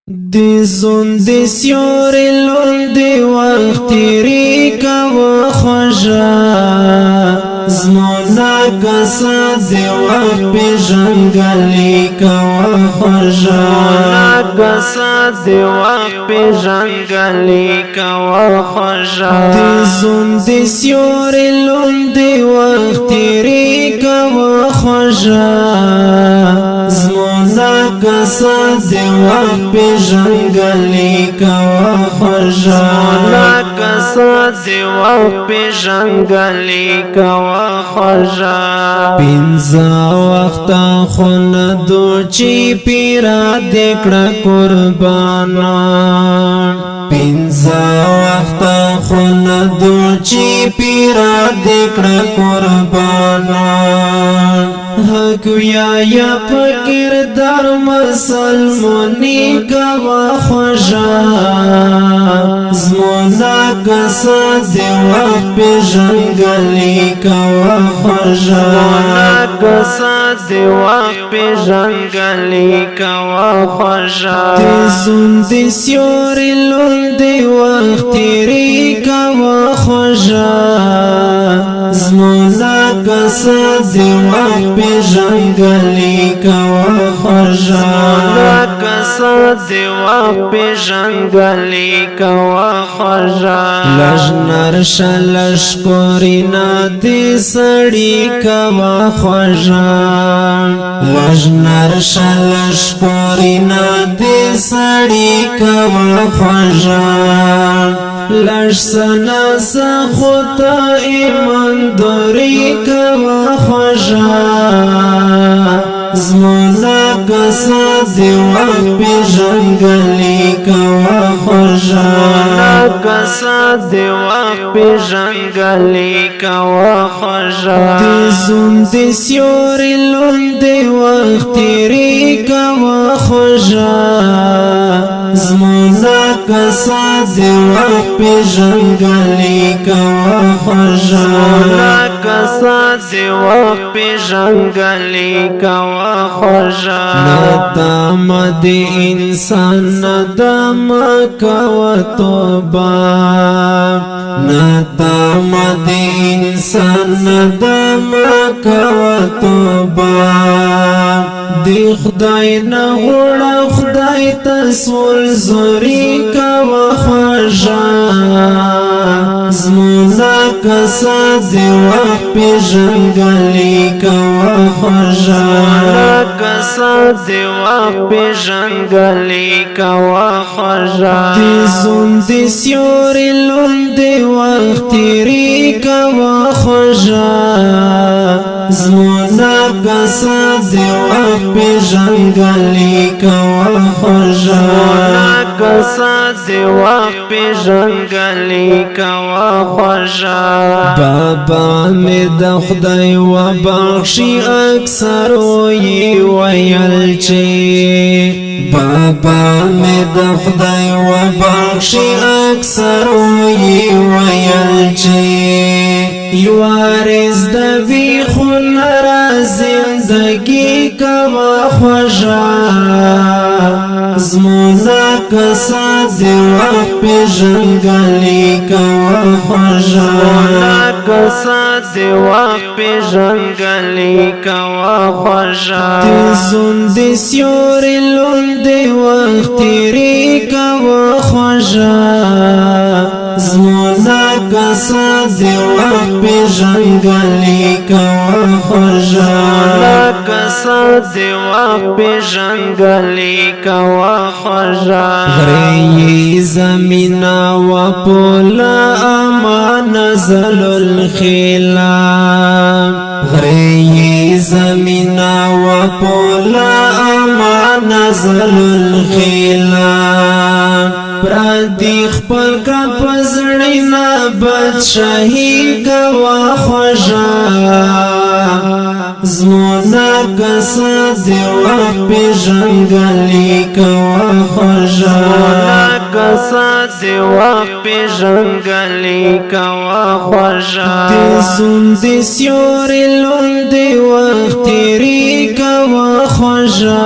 دی زون دی سیوری لون دی وقت تیری کوا خوشا زمونا کسا دی وقت پی جنگلی کوا خوشا کسا دی وقت پی جنگلی کوا خوشا دی زون دی سیوری لون دی وقت تیری کوا خوشا زمونا کسا دی وقت پی جنگلی کوا خوشا کسا دی وقت پی جنگلی کوا خوشا پینزا وقتا خوندو چی پیرا دکڑا قربانا پینزا وقتا خوندو چی پیرا دکڑا قربانا حق یا پکردار مسلمانی کوا خوشا زمونا کسا دی وقت پی جنگلی کوا خوشا کسا دی وقت پی جنگلی کوا خوشا دی زون دی سیوری لون دی وقت تیری کوا خوشا زمونا کسا دی وقت پی جنگلی کوا خوشا کسا دی وقت پی جنگلی کوا خوشا لجنر شلش کورینا دی سڑی کوا خوشا لجنر شلش کورینا دی سڑی کوا خوشا لش سنا سخوتا ایمان دوری کوا خوشا زمونا کسا دی وقت پی جنگلی کوا خوشا کسا دی وقت پی جنگلی کوا خوشا دی زون دی سیوری لون دی وقت تیری کوا خوشا زمونا کسا دی وقت پی جنگلی کوا خوشا کسا دی وقت پی جنگلی کوا خوشا ندام دی انسان ندام کوا توبا ندام دی انسان ندام کوا توبا دی خدای نغوڑا خدای تسول زوری کوا خوشا زمونا کسا دی وقت پی جنگلی کوا خوشا کسا دی وقت پی جنگلی کوا خوشا دی زون دی سیوری لون دی وقت تیری کوا خوشا زمونا کسا دی وقت پی جنگلی کوا خوشا کسا دی وقت پی جنگلی کوا خوشا بابا می د خدای و بخشی اکثر وی ویل چی بابا می د خدای و بخشی اکثر وی ویل چی یوارز د وی خون را زندگی کوا خوشا زمونا کسا دی وقت پی جنگلی کوا خوشا کسا دی وقت پی جنگلی کوا خوشا دی زون دی سیوری لون دی وقت تیری کوا خوشا زمونا کسا دی وقت پی جنگلی کوا خوشا کسا دی وقت پی جنگلی کوا خوشا غری زمینا و پولا امان زل الخیلا غری زمینا و پولا امان زل الخیلا پردی خپل کا پزړینا بادشاہی کوا خوشا زمونا کسا دی وقت پی جنگلی کوا خوشا کسا دی وقت پی جنگلی کوا خوشا دی زون دی سیوری لون دی وقت تیری کوا خوشا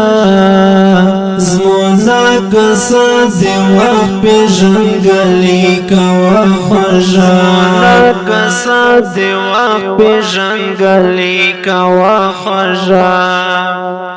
زمونا کسا دی وقت پی جنگلی کوا خوشا کسا دی وقت پی جنگلی کوا خوشا